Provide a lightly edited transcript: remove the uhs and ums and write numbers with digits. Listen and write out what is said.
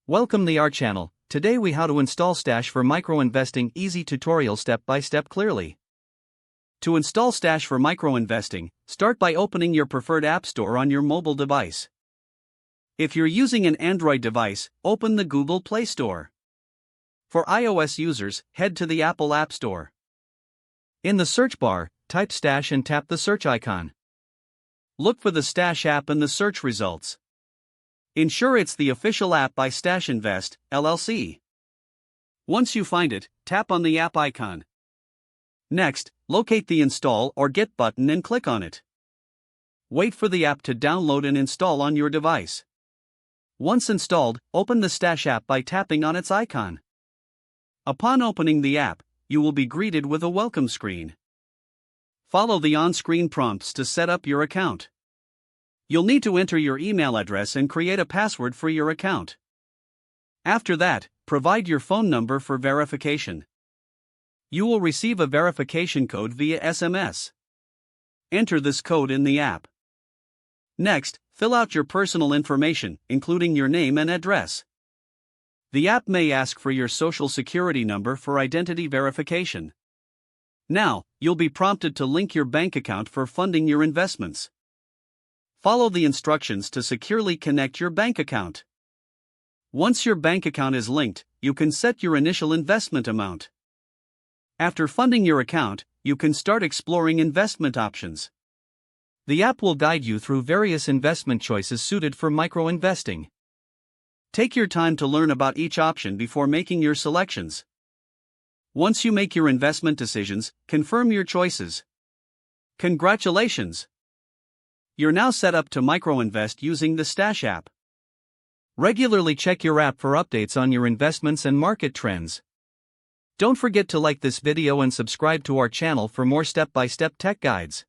Welcome to our channel. Today we how to install Stash for micro investing easy tutorial step by step clearly. To install Stash for micro investing, start by opening your preferred app store on your mobile device. If you're using an Android device, open the Google Play Store. For iOS users, head to the Apple App Store. In the search bar, type Stash and tap the search icon. Look for the Stash app in the search results. Ensure it's the official app by Stash Invest, LLC. Once you find it, tap on the app icon. Next, locate the Install or Get button and click on it. Wait for the app to download and install on your device. Once installed, open the Stash app by tapping on its icon. Upon opening the app, you will be greeted with a welcome screen. Follow the on-screen prompts to set up your account. You'll need to enter your email address and create a password for your account. After that, provide your phone number for verification. You will receive a verification code via SMS. Enter this code in the app. Next, fill out your personal information, including your name and address. The app may ask for your social security number for identity verification. Now, you'll be prompted to link your bank account for funding your investments. Follow the instructions to securely connect your bank account. Once your bank account is linked, you can set your initial investment amount. After funding your account, you can start exploring investment options. The app will guide you through various investment choices suited for micro investing. Take your time to learn about each option before making your selections. Once you make your investment decisions, confirm your choices. Congratulations! You're now set up to micro-invest using the Stash app. Regularly check your app for updates on your investments and market trends. Don't forget to like this video and subscribe to our channel for more step-by-step tech guides.